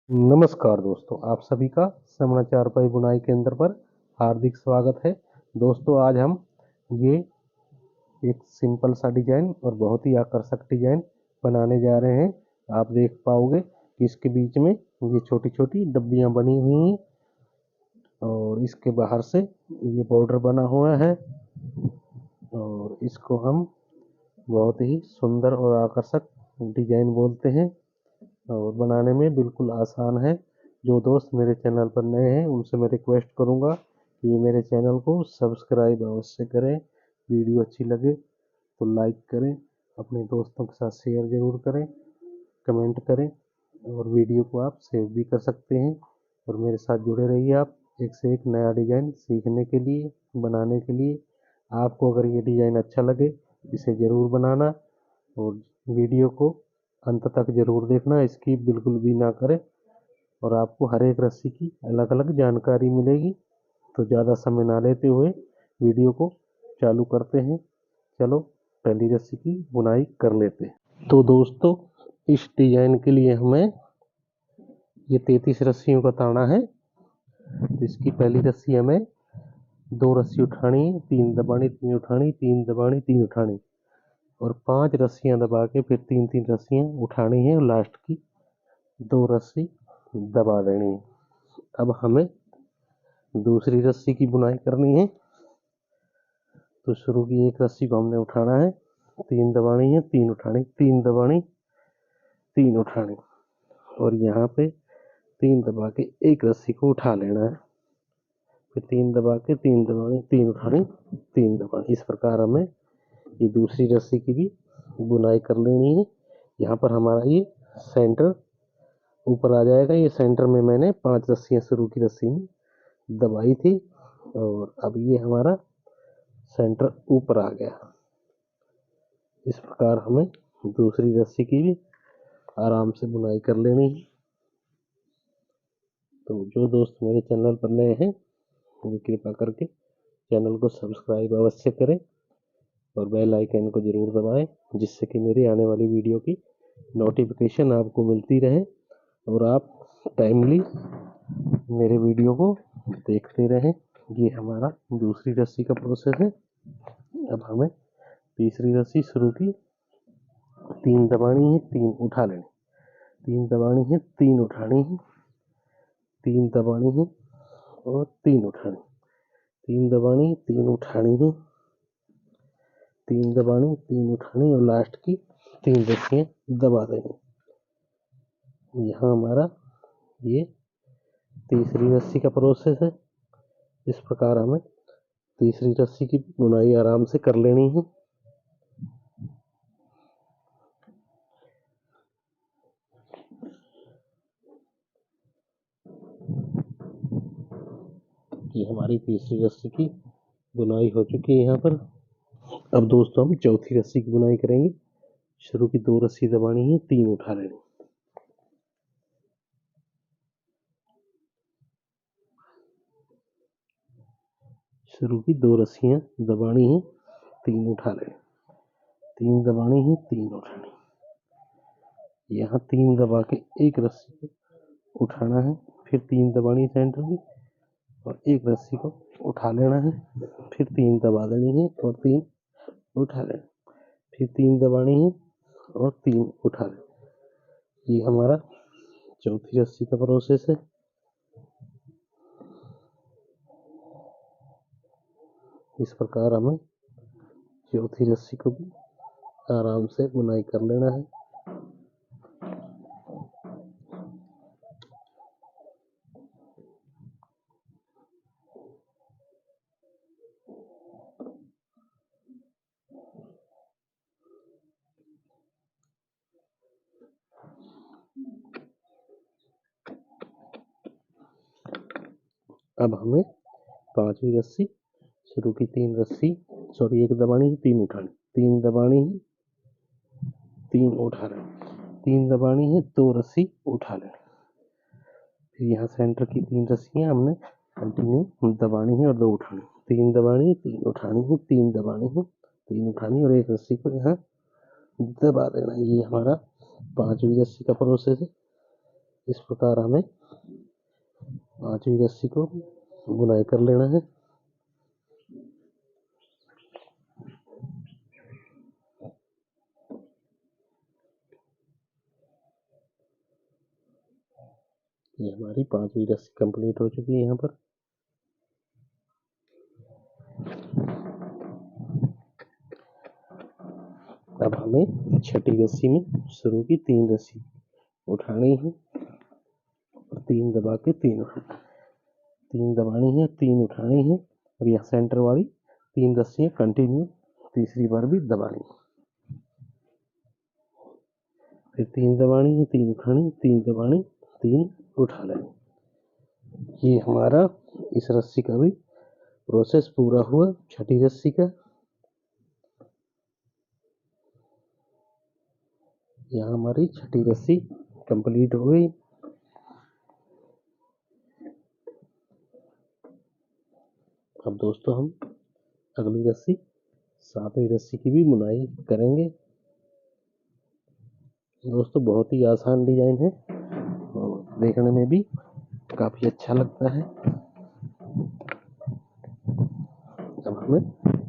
नमस्कार दोस्तों, आप सभी का समाचार पाई बुनाई केंद्र पर हार्दिक स्वागत है। दोस्तों, आज हम ये एक सिंपल सा डिजाइन और बहुत ही आकर्षक डिजाइन बनाने जा रहे हैं। आप देख पाओगे कि इसके बीच में ये छोटी छोटी डब्बियां बनी हुई हैं और इसके बाहर से ये बॉर्डर बना हुआ है और इसको हम बहुत ही सुंदर और आकर्षक डिजाइन बोलते हैं और बनाने में बिल्कुल आसान है। जो दोस्त मेरे चैनल पर नए हैं उनसे मैं रिक्वेस्ट करूंगा कि वे मेरे चैनल को सब्सक्राइब अवश्य करें। वीडियो अच्छी लगे तो लाइक करें, अपने दोस्तों के साथ शेयर ज़रूर करें, कमेंट करें और वीडियो को आप सेव भी कर सकते हैं। और मेरे साथ जुड़े रहिए आप एक से एक नया डिज़ाइन सीखने के लिए, बनाने के लिए। आपको अगर ये डिज़ाइन अच्छा लगे इसे ज़रूर बनाना और वीडियो को अंत तक ज़रूर देखना, स्किप बिल्कुल भी ना करें और आपको हर एक रस्सी की अलग अलग जानकारी मिलेगी। तो ज़्यादा समय ना लेते हुए वीडियो को चालू करते हैं। चलो पहली रस्सी की बुनाई कर लेते हैं। तो दोस्तों, इस डिजाइन के लिए हमें ये 33 रस्सियों का ताना है। इसकी पहली रस्सी हमें 2 रस्सी उठानी, 3 दबानी, 3 उठानी, 3 दबानी, 3 उठानी और 5 रस्सियां दबा के फिर 3 रस्सियां उठानी है और लास्ट की 2 रस्सी दबा देनी है। अब हमें दूसरी रस्सी की बुनाई करनी है। तो शुरू की एक रस्सी को हमने उठाना है, 3 दबानी है, 3 उठानी, 3 दबानी, 3 उठानी और यहाँ पे 3 दबा के एक रस्सी को उठा लेना है, फिर 3 दबा के 3 दबानी, 3 उठानी, 3 दबानी। इस प्रकार हमें ये दूसरी रस्सी की भी बुनाई कर लेनी है। यहाँ पर हमारा ये सेंटर ऊपर आ जाएगा। ये सेंटर में मैंने 5 रस्सियाँ शुरू की रस्सी में दबाई थी और अब ये हमारा सेंटर ऊपर आ गया। इस प्रकार हमें दूसरी रस्सी की भी आराम से बुनाई कर लेनी है। तो जो दोस्त मेरे चैनल पर नए हैं वो कृपा करके चैनल को सब्सक्राइब अवश्य करें और बेल आइकन को जरूर दबाएं, जिससे कि मेरी आने वाली वीडियो की नोटिफिकेशन आपको मिलती रहे और आप टाइमली मेरे वीडियो को देखते रहें। ये हमारा दूसरी रस्सी का प्रोसेस है। अब हमें तीसरी रस्सी शुरू की, 3 दबानी है, 3 उठा लेनी, 3 दबानी है, 3 उठानी है, 3 दबानी है और 3 उठानी, 3 दबानी, 3 उठानी है, 3 दबानी, 3 उठानी और लास्ट की 3 रस्सियाँ दबा देनी। यहाँ हमारा ये तीसरी रस्सी का प्रोसेस है। इस प्रकार हमें तीसरी रस्सी की बुनाई आराम से कर लेनी है। ये हमारी तीसरी रस्सी की बुनाई हो चुकी है। यहाँ पर अब दोस्तों हम चौथी रस्सी की बुनाई करेंगे। शुरू की 2 रस्सी दबानी है, 3 उठा लेनी, शुरू की 2 रस्सियाँ दबानी है, 3 उठा लेनी, 3 दबानी है, 3 उठानी, यहाँ 3 दबा के एक रस्सी को उठाना है, फिर 3 दबानी सेंटर की और एक रस्सी को उठा लेना है, फिर 3 दबा देनी है और 3 उठा लेना, फिर 3 दबानी है और 3 उठा लेना। ये हमारा चौथी रस्सी का प्रोसेस है। इस प्रकार हमें चौथी रस्सी को भी आराम से बुनाई कर लेना है। अब हमें पांचवी रस्सी, शुरू की 3 रस्सी, सॉरी 1 दबानी है, 3 उठानी, 3 दबानी है, 3 उठा लेना, 3 दबानी है, 2 रस्सी उठा लेना, फिर यहाँ सेंटर की 3 रस्सियाँ हमने कंटिन्यू दबानी है और 2 उठानी, 3 दबानी है, 3 उठानी है, 3 दबानी है, 3 उठानी और एक रस्सी को यहाँ दबा देना। ये हमारा पांचवी रस्सी का प्रोसेस है। इस प्रकार हमें 5वीं रस्सी को बुनाई कर लेना है। ये हमारी 5वीं रस्सी कंप्लीट हो चुकी है। यहाँ पर अब हमें 6ठी रस्सी में शुरू की 3 रस्सी उठानी है और 3 दबा के 3 दबानी है, 3 उठानी है और यह सेंटर वाली 3 रस्सियाँ कंटिन्यू तीसरी बार भी दबानी है। फिर 3 दबानी है, 3 उठानी, 3 दबानी, 3 उठा लेनी। ये हमारा इस रस्सी का भी प्रोसेस पूरा हुआ 6ठी रस्सी का। यहाँ हमारी 6ठी रस्सी कंप्लीट हो गई। अब दोस्तों हम अगली रस्सी 7वीं रस्सी की भी बुनाई करेंगे। दोस्तों बहुत ही आसान डिजाइन है और देखने में भी काफी अच्छा लगता है। अब हमें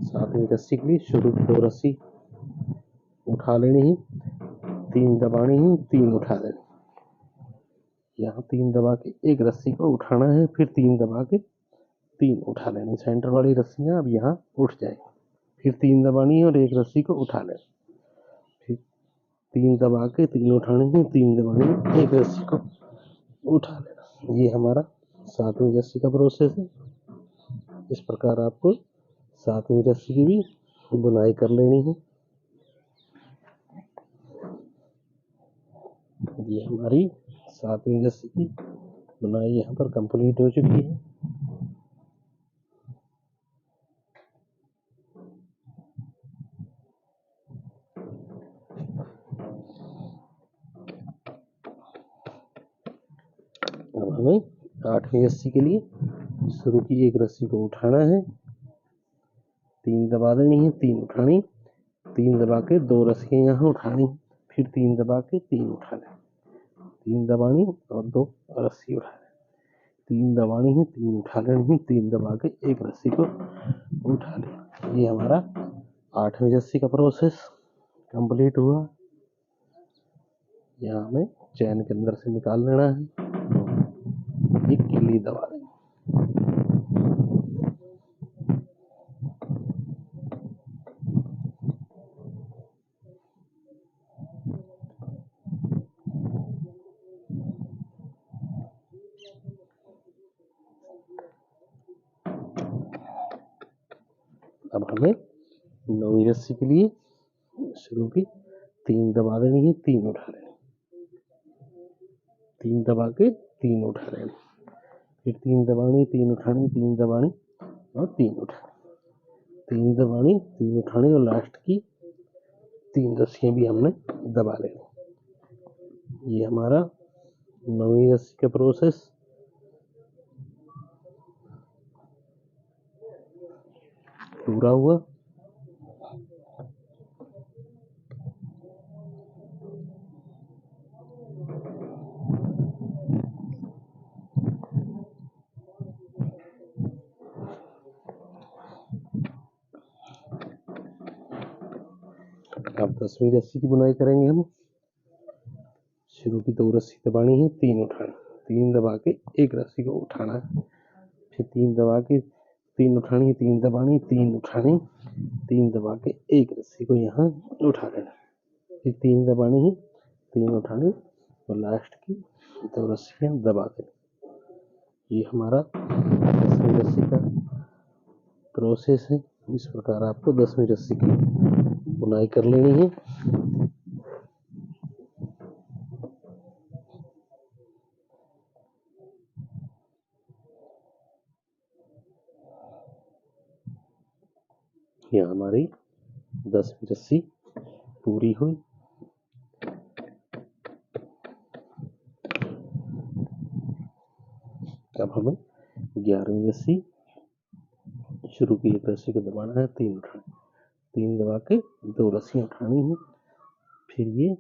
7वीं रस्सी के लिए शुरू की 2 रस्सी उठा लेनी है, 3 दबानी है, 3 उठा लेनी। यहाँ 3 दबा के एक रस्सी को उठाना है, फिर 3 दबा के 3 उठा लेनी। सेंटर वाली रस्सियाँ अब यहाँ उठ जाएगी। फिर 3 दबानी है और एक रस्सी को उठा लेना। फिर 3 दबा के 3 उठाने हैं, 3 दबानी है, एक रस्सी को उठा लेना। ये हमारा 7वीं रस्सी का प्रोसेस है। इस प्रकार आपको 7वीं रस्सी की भी बुनाई कर लेनी है। ये हमारी 7वीं रस्सी की बुनाई यहाँ पर कंप्लीट हो चुकी है। अब हमें 8वीं रस्सी के लिए शुरू की एक रस्सी को उठाना है, 3 दबा देनी है, 3 उठानी, 3 दबा के 2 रस्सियाँ यहाँ उठानी, फिर 3 दबा के 3 उठा लें, 3 दबानी और 2 रस्सी उठा लें, 3 दबानी है, 3 उठा लेनी है, 3 दबा के एक रस्सी को उठा लें। ये हमारा 8वीं रस्सी का प्रोसेस कंप्लीट हुआ। यहाँ हमें चैन के अंदर से निकाल लेना है, एक किल्ली दबा देंगे। अब हमें 9वीं रस्सी के लिए शुरू की 3 दबा देनी है, 3 उठा लेनी, 3 दबा के 3 उठा लेनी, फिर 3 दबानी, 3 उठानी, 3 दबानी और 3 उठानी, 3 दबानी, 3 उठानी और लास्ट की 3 रस्सियाँ भी हमने दबा लेनी। ये हमारा 9वीं रस्सी का प्रोसेस पूरा हुआ। अब 10वीं रस्सी की बुनाई करेंगे हम। शुरू की 2 रस्सी दबानी है, 3 उठाना, 3 दबा के एक रस्सी को उठाना है, फिर 3 दबा के 3 उठानी, 3 दबानी, 3 उठानी, 3 दबा के एक रस्सी को यहाँ उठा लेना, फिर 3 दबानी है, 3 उठानी और लास्ट की 2 रस्सियाँ दबा देनी। ये हमारा 10वीं रस्सी का प्रोसेस है। इस प्रकार आपको 10वीं रस्सी की बुनाई कर लेनी है। यहाँ हमारी 10वीं रस्सी पूरी हुई। अब हमें 11वीं रस्सी शुरू की एक रस्सी को दबाना है, 3 उठानी, 3 दबा के 2 रस्सियाँ उठानी है, फिर ये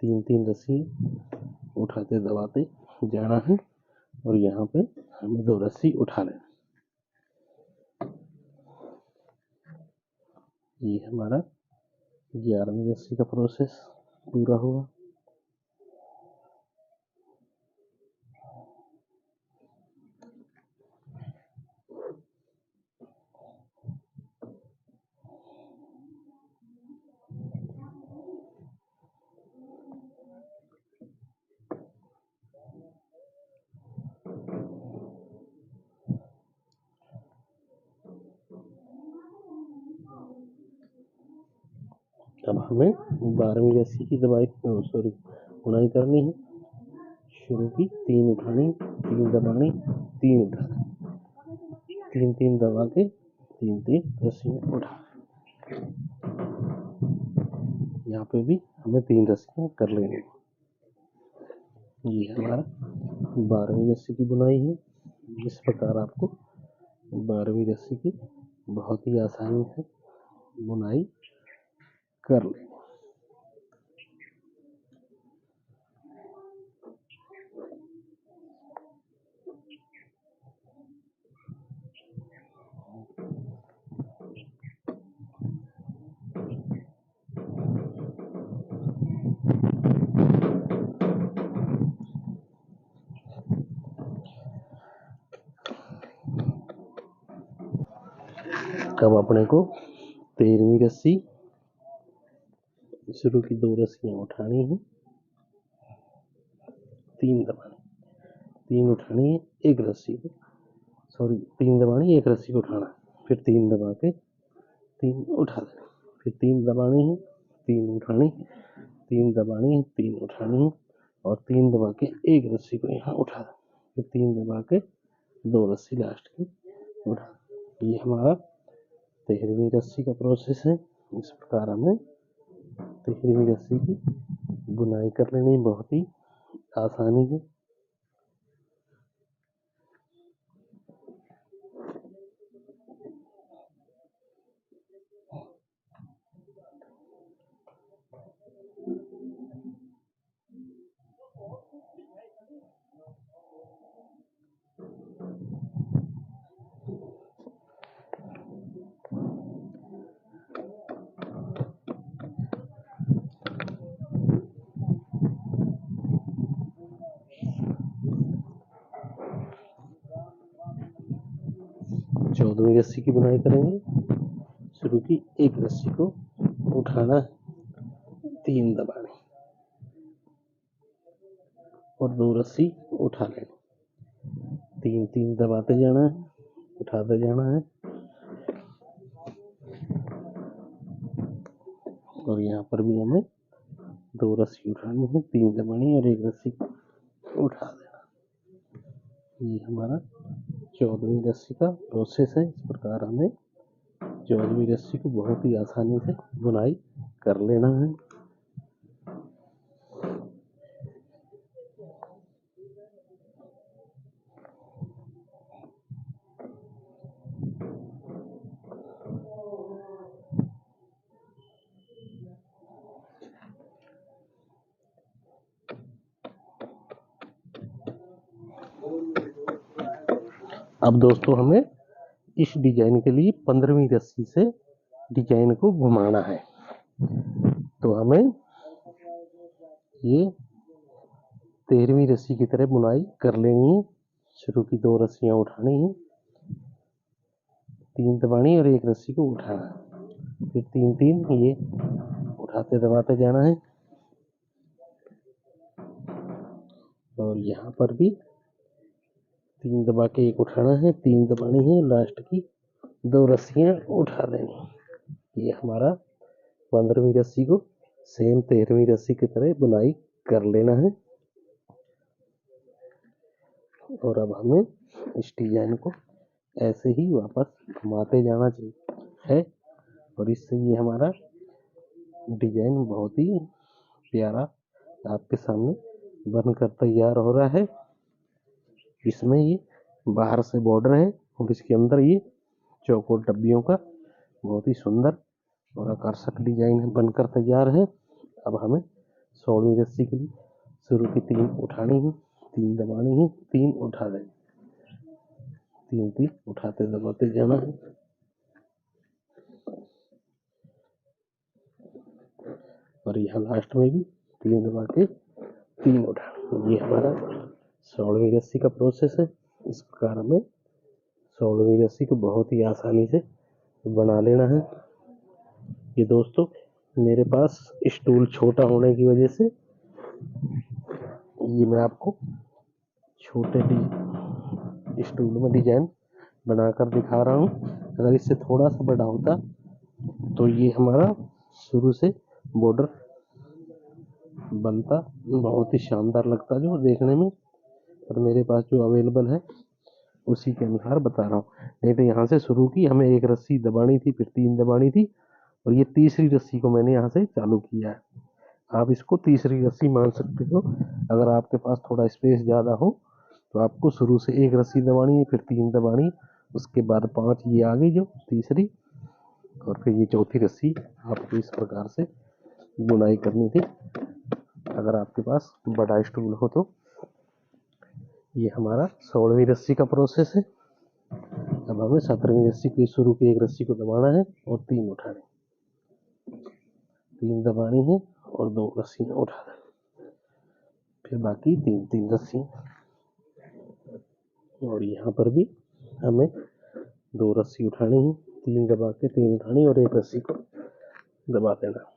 3 रस्सी उठाते दबाते जाना है और यहाँ पे हमें 2 रस्सी उठा लेना। ये हमारा 11वीं रस्सी का प्रोसेस पूरा हुआ। अब हमें 12वीं रस्सी की बुनाई करनी है। शुरू की 3 उठानी, 3 दबानी, 3 उठानी, 3 दबा के 3 रस्सियाँ उठा। यहाँ पे भी हमें 3 रस्सियाँ कर लेंगे। ये हमारा 12वीं रस्सी की बुनाई है। इस प्रकार आपको 12वीं रस्सी की बहुत ही आसानी से बुनाई कर लें। अब अपने को 13वीं रस्सी शुरू की 2 रस्सियाँ उठानी है, 3 दबानी, 3 उठानी है, 1 रस्सी को 3 दबानी, 1 रस्सी को उठाना, फिर 3 दबा के 3 उठा देना, फिर 3 दबानी है, 3 उठानी, 3 दबानी है, 3 उठानी है और 3 दबा के 1 रस्सी को यहाँ उठा देना, फिर 3 दबा के 2 रस्सी लास्ट की उठा। ये हमारा 13वीं रस्सी का प्रोसेस है। इस प्रकार हमें 13वीं रस्सी की बुनाई कर लेनी बहुत ही आसानी है। चौदहवीं रस्सी की बुनाई करेंगे। शुरू की 1 रस्सी को उठाना, 3 दबाने और 2 रस्सी उठा लेनी, 3 दबाते जाना है, उठाते जाना है और यहाँ पर भी हमें 2 रस्सी उठानी है, 3 दबानी और 1 रस्सी उठा देना। ये हमारा 14वीं रस्सी का प्रोसेस है। इस प्रकार हमें 14वीं रस्सी को बहुत ही आसानी से बुनाई कर लेना है। अब दोस्तों हमें इस डिजाइन के लिए 15वीं रस्सी से डिजाइन को घुमाना है, तो हमें ये 13वीं रस्सी की तरह बुनाई कर लेनी है। शुरू की 2 रस्सियां उठानी है, 3 दबानी और 1 रस्सी को उठाना, फिर 3 ये उठाते दबाते जाना है और यहाँ पर भी 3 दबा के 1 उठाना है, 3 दबानी है, लास्ट की 2 रस्सियां उठा देनी। ये हमारा 15वीं रस्सी को सेम 13वीं रस्सी की तरह बुनाई कर लेना है और अब हमें इस डिजाइन को ऐसे ही वापस घुमाते जाना है और इससे ये हमारा डिजाइन बहुत ही प्यारा आपके सामने बनकर तैयार हो रहा है। इसमें ये बाहर से बॉर्डर है और इसके अंदर ये चौकोर डब्बियों का बहुत ही सुंदर और आकर्षक डिजाइन बनकर तैयार है। अब हमें 16वीं रस्सी के लिए शुरू की 3 उठानी है, तीन दबानी है, तीन उठा दें, तीन तीन उठाते दबाते जाना है। और यहाँ लास्ट में भी तीन दबा के तीन उठा। ये हमारा 16वीं रस्सी का प्रोसेस है। इस प्रकार हमें 16वीं रस्सी को बहुत ही आसानी से बना लेना है। ये दोस्तों मेरे पास स्टूल छोटा होने की वजह से ये मैं आपको छोटे स्टूल में डिजाइन बनाकर दिखा रहा हूँ। अगर इससे थोड़ा सा बड़ा होता तो ये हमारा शुरू से बॉर्डर बनता, बहुत ही शानदार लगता जो देखने में। और मेरे पास जो अवेलेबल है उसी के अनुसार बता रहा हूँ। नहीं तो यहाँ से शुरू की, हमें एक रस्सी दबानी थी, फिर तीन दबानी थी, और ये तीसरी रस्सी को मैंने यहाँ से चालू किया है। आप इसको तीसरी रस्सी मान सकते हो। अगर आपके पास थोड़ा स्पेस ज़्यादा हो तो आपको शुरू से एक रस्सी दबानी है, फिर तीन दबानी, उसके बाद 5 ये आ गई जो तीसरी, और फिर ये चौथी रस्सी आपको इस प्रकार से बुनाई करनी थी। अगर आपके पास बड़ा स्टूल हो तो ये हमारा 16वीं रस्सी का प्रोसेस है। अब हमें 17वीं रस्सी की शुरू की एक रस्सी को दबाना है और तीन उठाने, तीन दबानी है और दो रस्सियाँ उठा दें, फिर बाकी तीन तीन रस्सियाँ। और यहाँ पर भी हमें दो रस्सी उठानी है, तीन दबा के तीन उठानी और एक रस्सी को दबा देना।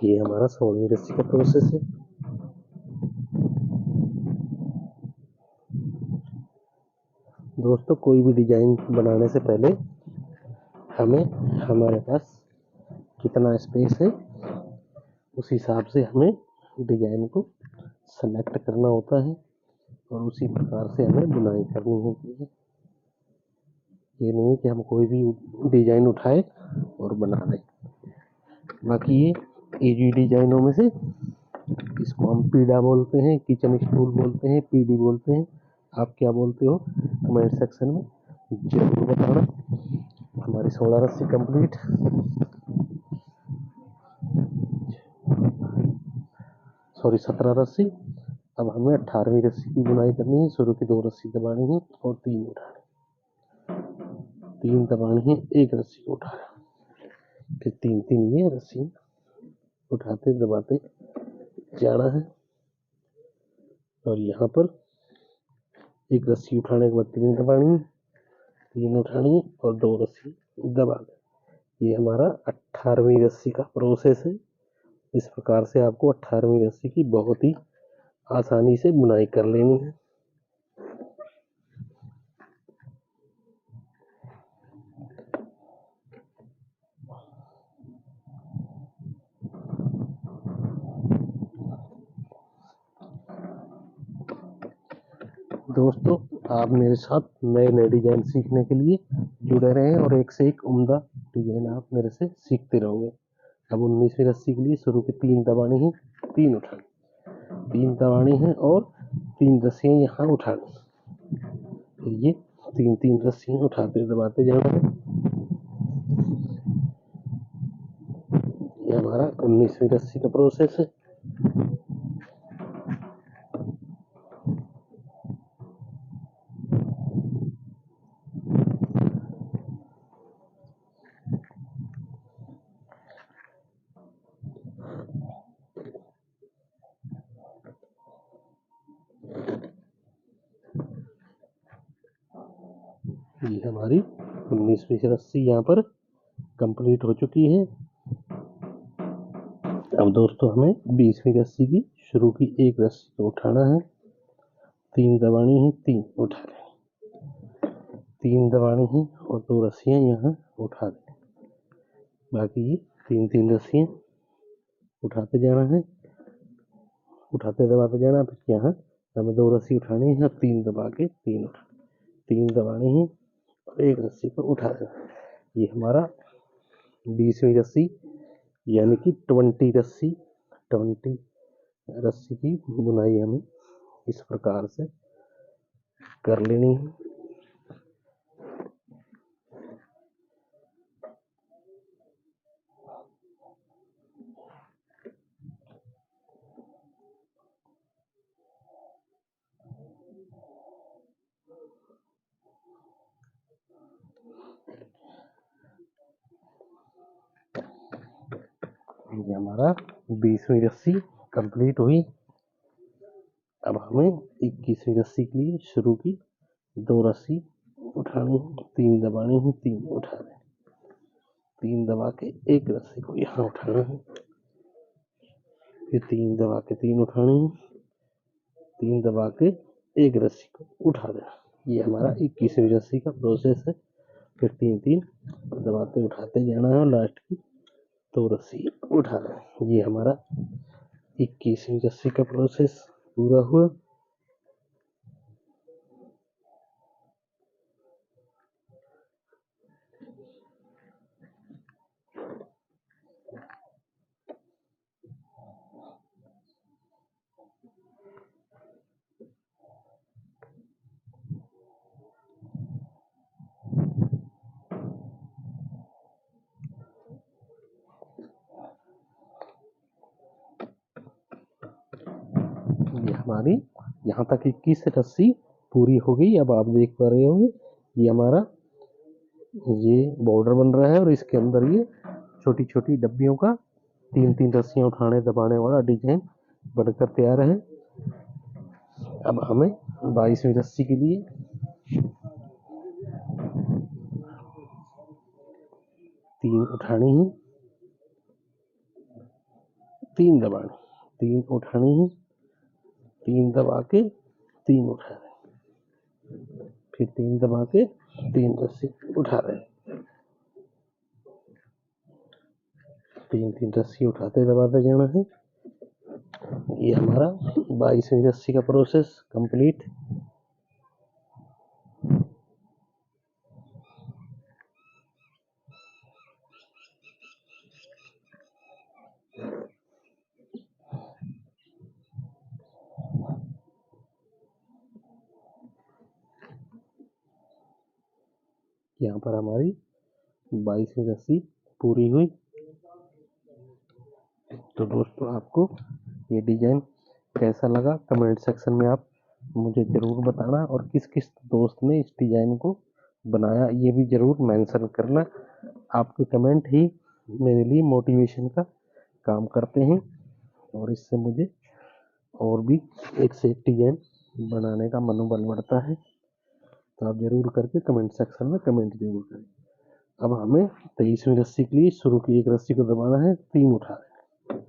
ये हमारा 16वीं रस्सी का प्रोसेस है। दोस्तों कोई भी डिजाइन बनाने से पहले हमें हमारे पास कितना स्पेस है उस हिसाब से हमें डिजाइन को सेलेक्ट करना होता है और उसी प्रकार से हमें बुनाई करनी होती है। ये नहीं कि हम कोई भी डिजाइन उठाए और बना दें। बाकी ये इजी डिजाइनों में से इसको हम पीढ़ा बोलते हैं, किचन स्टूल बोलते हैं, पीढ़ी बोलते हैं। आप क्या बोलते हो कमेंट सेक्शन में जरूर बताना। हमारी 16 रस्सी कंप्लीट, सॉरी 17 रस्सी। अब हमें 18वीं रस्सी की बुनाई करनी है। शुरू की दो रस्सी दबानी है और तीन उठानी, तीन दबानी है, एक रस्सी को उठाना, फिर तीन तीन ये रस्सी उठाते दबाते जाना है। और यहाँ पर एक रस्सी उठाने के बाद तीन दबानी, तीन उठानी और दो रस्सी दबा दें। ये हमारा 18वीं रस्सी का प्रोसेस है। इस प्रकार से आपको 18वीं रस्सी की बहुत ही आसानी से बुनाई कर लेनी है। दोस्तों आप मेरे साथ नए नए डिजाइन सीखने के लिए जुड़े रहें और एक से एक उम्दा डिजाइन आप मेरे से सीखते रहोगे। अब 19वीं रस्सी के लिए शुरू की तीन दबानी है, तीन उठानी, तीन दबानी है और तीन रस्सियाँ यहाँ उठानी। फिर ये तीन तीन रस्सियाँ उठाते दबाते जाना है। ये हमारा 19वीं रस्सी का प्रोसेस है। ये हमारी 19वीं रस्सी यहाँ पर कंप्लीट हो चुकी है। अब दोस्तों हमें 20वीं रस्सी की शुरू की एक रस्सी को उठाना है, तीन दबानी है, तीन उठा लें, तीन दबानी है और दो रस्सियाँ यहाँ उठा दें। बाकी ये तीन तीन रस्सियाँ उठाते जाना है, उठाते दबाते जाना। फिर यहाँ हमें दो रस्सी उठानी है और तीन दबा के तीन उठा, तीन दबानी है और एक रस्सी को उठा देना। ये हमारा 20वीं रस्सी यानी कि 20 रस्सी की बुनाई हमें इस प्रकार से कर लेनी है। ये हमारा 20वीं रस्सी कंप्लीट हुई। अब हमें 21वीं रस्सी के लिए शुरू की 2 रस्सी उठानी है, 3 दबानी है, 3 उठा दें, 3 दबा के एक रस्सी को यहाँ उठाना है, फिर 3 दबा के 3 उठानी है, 3 दबा के एक रस्सी को उठा देना। ये हमारा 21वीं रस्सी का प्रोसेस है। फिर 3 दबाते उठाते जाना है और लास्ट की 2 रस्सी उठा देना। ये हमारा 21वीं रस्सी का प्रोसेस पूरा हुआ। ये हमारी यहाँ तक 21 रस्सी पूरी हो गई। अब आप देख पा रहे होंगे ये हमारा ये बॉर्डर बन रहा है और इसके अंदर ये छोटी छोटी डब्बियों का 3 रस्सियां उठाने दबाने वाला डिजाइन बनकर तैयार है। अब हमें 22वीं रस्सी के लिए तीन उठानी है, 3 दबानी, 3 उठानी है, 3 दबा के 3 उठा रहे, फिर 3 दबा के 3 रस्सी उठा रहे, 3 रस्सी उठाते दबाते जाना है। ये हमारा 22वीं रस्सी का प्रोसेस कंप्लीट। यहाँ पर हमारी 22वीं रस्सी पूरी हुई। तो दोस्तों आपको ये डिजाइन कैसा लगा कमेंट सेक्शन में आप मुझे ज़रूर बताना, और किस किस दोस्त ने इस डिजाइन को बनाया ये भी ज़रूर मेंशन करना। आपके कमेंट ही मेरे लिए मोटिवेशन का काम करते हैं और इससे मुझे और भी एक से एक डिजाइन बनाने का मनोबल बढ़ता है। तो आप ज़रूर करके कमेंट सेक्शन में कमेंट जरूर करें। अब हमें 23वीं रस्सी के लिए शुरू की एक रस्सी को दबाना है, 3 उठा दें,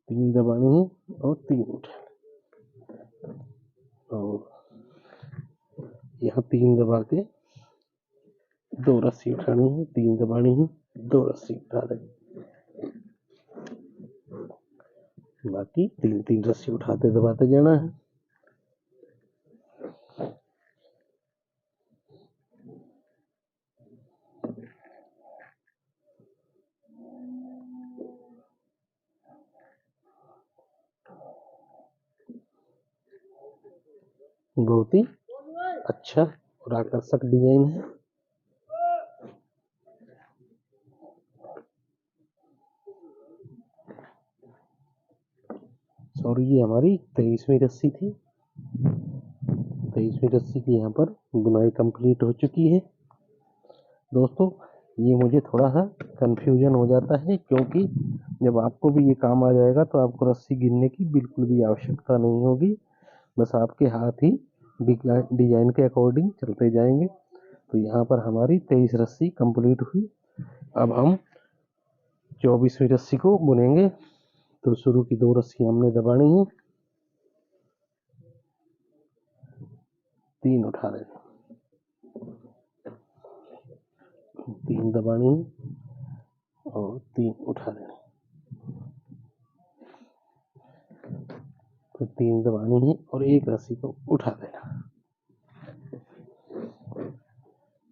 3 दबानी है और 3 उठा, और यहाँ 3 दबा के 2 रस्सी उठानी है, 3 दबानी है, 2 रस्सी उठा दें, बाकी 3 रस्सी उठाते दबाते जाना है। बहुत ही अच्छा और आकर्षक डिजाइन है। सॉरी, ये हमारी 23वीं रस्सी थी। 23वीं रस्सी की यहाँ पर बुनाई कंप्लीट हो चुकी है। दोस्तों ये मुझे थोड़ा सा कंफ्यूजन हो जाता है, क्योंकि जब आपको भी ये काम आ जाएगा तो आपको रस्सी गिनने की बिल्कुल भी आवश्यकता नहीं होगी, बस आपके हाथ ही डिजाइन के अकॉर्डिंग चलते जाएंगे। तो यहाँ पर हमारी 23 रस्सी कंप्लीट हुई। अब हम 24वीं रस्सी को बुनेंगे। तो शुरू की 2 रस्सी हमने दबानी है, 3 उठा देंगे, 3 दबानी है और 3 उठा देंगे, फिर 3 दबानी है और एक रस्सी को उठा देना,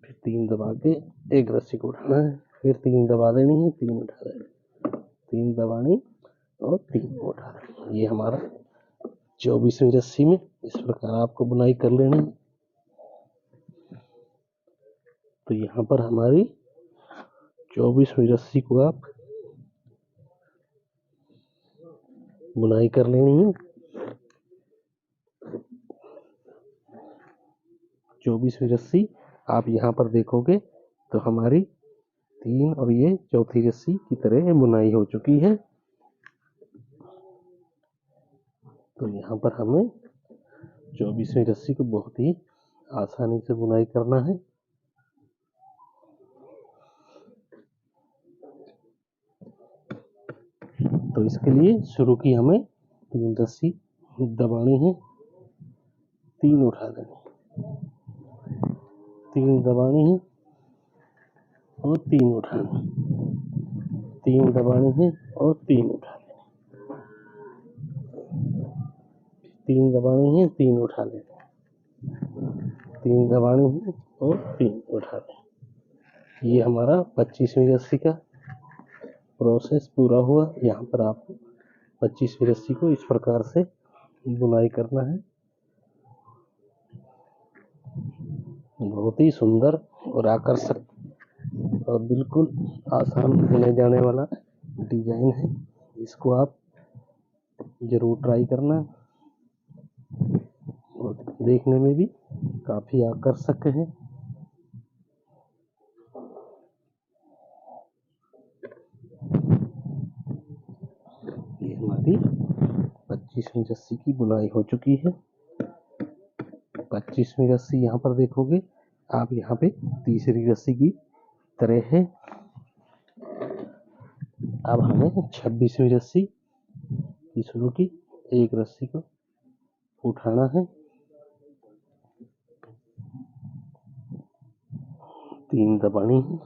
फिर 3 दबा के एक रस्सी को उठाना है, फिर 3 दबा देनी है, 3 उठा देना, 3 दबानी और 3 उठा देना। ये हमारा 24वीं रस्सी में इस प्रकार आपको बुनाई कर लेनी। तो यहाँ पर हमारी 24वीं रस्सी को आप बुनाई कर लेनी है। 24वीं रस्सी आप यहाँ पर देखोगे तो हमारी 3 और ये चौथी रस्सी की तरह बुनाई हो चुकी है। तो यहाँ पर हमें 24वीं रस्सी को बहुत ही आसानी से बुनाई करना है। तो इसके लिए शुरू की हमें 3 रस्सी दबानी है, 3 उठा देनी, 3 दबानी है और 3 उठानी, 3 दबानी है और 3 उठा लेनी, 3 दबानी है, 3 उठा लेनी, 3 दबानी है और 3 उठा लेनी। ये हमारा 25वीं रस्सी का प्रोसेस पूरा हुआ। यहाँ पर आपको 25वीं रस्सी को इस प्रकार से बुनाई करना है। बहुत ही सुंदर और आकर्षक और बिल्कुल आसान होने जाने वाला डिजाइन है। इसको आप जरूर ट्राई करना और देखने में भी काफी आकर्षक है। ये हमारी 25वीं रस्सी की बुनाई हो चुकी है। 25वीं रस्सी यहाँ पर देखोगे आप, यहाँ पे तीसरी रस्सी की तरह है। अब हमें 26वीं रस्सी की शुरू की एक रस्सी को उठाना है, 3 दबानी है,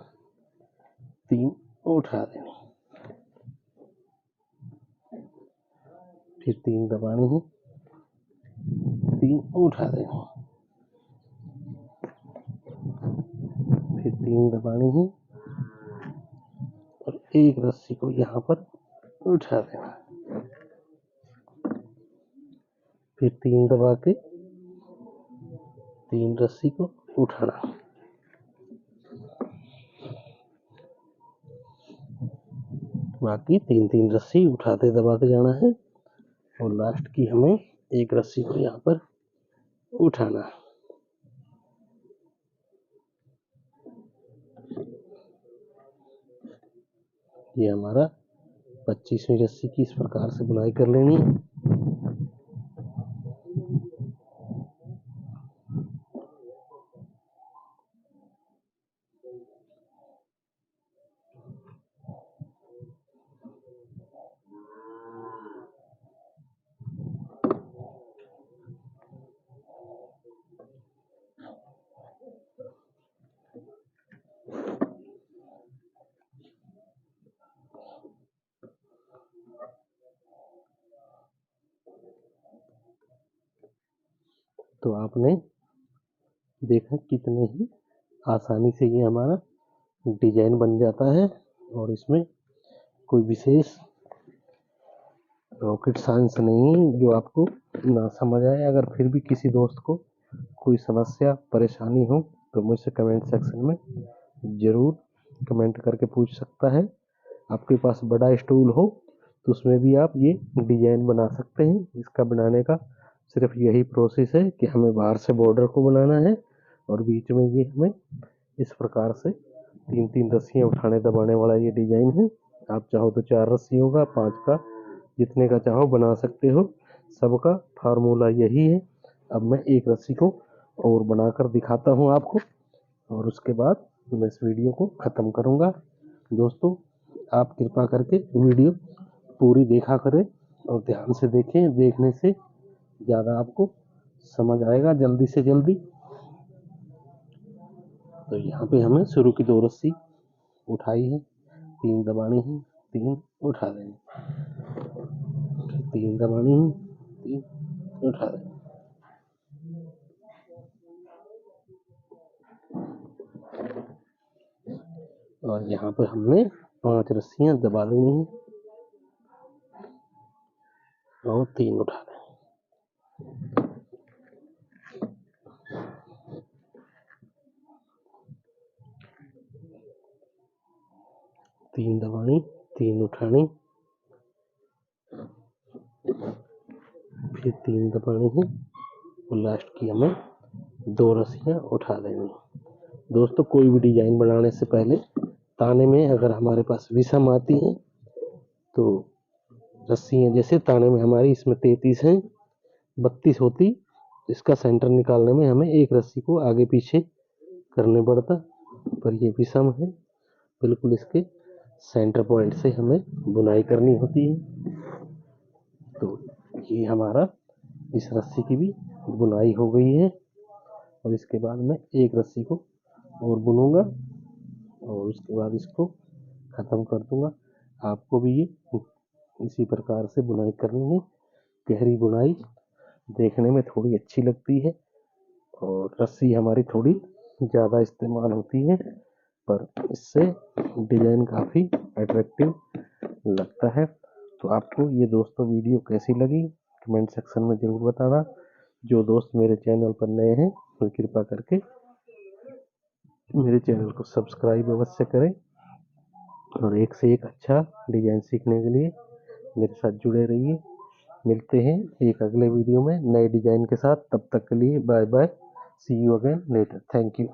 3 उठा देनी, फिर 3 दबानी है, 3 उठा देनी, फिर 3 दबानी है और एक रस्सी को यहाँ पर उठा देना, फिर 3 दबा के 3 रस्सी को उठाना। बाकी 3 रस्सी उठाते दबाते जाना है और लास्ट की हमें एक रस्सी को यहाँ पर उठाना। ये हमारा 25वीं रस्सी की इस प्रकार से बुनाई कर लेनी है। तो आपने देखा कितने ही आसानी से ये हमारा डिजाइन बन जाता है और इसमें कोई विशेष रॉकेट साइंस नहीं है जो आपको ना समझ आए। अगर फिर भी किसी दोस्त को कोई समस्या परेशानी हो तो मुझसे कमेंट सेक्शन में ज़रूर कमेंट करके पूछ सकता है। आपके पास बड़ा स्टूल हो तो उसमें भी आप ये डिजाइन बना सकते हैं। इसका बनाने का सिर्फ यही प्रोसेस है कि हमें बाहर से बॉर्डर को बनाना है और बीच में ये हमें इस प्रकार से 3 रस्सियाँ उठाने दबाने वाला ये डिजाइन है। आप चाहो तो 4 रस्सियों का, 5 का, जितने का चाहो बना सकते हो। सबका फार्मूला यही है। अब मैं एक रस्सी को और बनाकर दिखाता हूँ आपको और उसके बाद मैं इस वीडियो को ख़त्म करूँगा। दोस्तों आप कृपा करके वीडियो पूरी देखा करें और ध्यान से देखें। देखने से ज़्यादा आपको समझ आएगा जल्दी से जल्दी। तो यहाँ पे हमें शुरू की 2 रस्सी उठाई है, 3 दबानी है, 3 उठा देनी, 3 दबानी है, 3 उठा देनी। और यहाँ पर हमने 5 रस्सियाँ दबा देनी है और 3 उठा देनी। 3 दबानी, 3 उठानी, फिर 3 दबानी है और लास्ट की हमें 2 रस्सियाँ उठा देनी। दोस्तों कोई भी डिजाइन बनाने से पहले ताने में अगर हमारे पास विषम आती है तो रस्सियाँ जैसे ताने में हमारी इसमें 33 हैं 32 होती, इसका सेंटर निकालने में हमें एक रस्सी को आगे पीछे करने पड़ता, पर ये विषम है, बिल्कुल इसके सेंटर पॉइंट से हमें बुनाई करनी होती है। तो ये हमारा इस रस्सी की भी बुनाई हो गई है, और इसके बाद मैं एक रस्सी को और बुनूंगा और उसके बाद इसको ख़त्म कर दूंगा। आपको भी ये इसी प्रकार से बुनाई करनी है। गहरी बुनाई देखने में थोड़ी अच्छी लगती है और रस्सी हमारी थोड़ी ज़्यादा इस्तेमाल होती है, पर इससे डिज़ाइन काफ़ी अट्रैक्टिव लगता है। तो आपको ये दोस्तों वीडियो कैसी लगी कमेंट सेक्शन में ज़रूर बताना। जो दोस्त मेरे चैनल पर नए हैं वो कृपा करके मेरे चैनल को सब्सक्राइब अवश्य करें और एक से एक अच्छा डिज़ाइन सीखने के लिए मेरे साथ जुड़े रहिए। मिलते हैं एक अगले वीडियो में नए डिज़ाइन के साथ। तब तक के लिए bye bye, see you again later, thank you.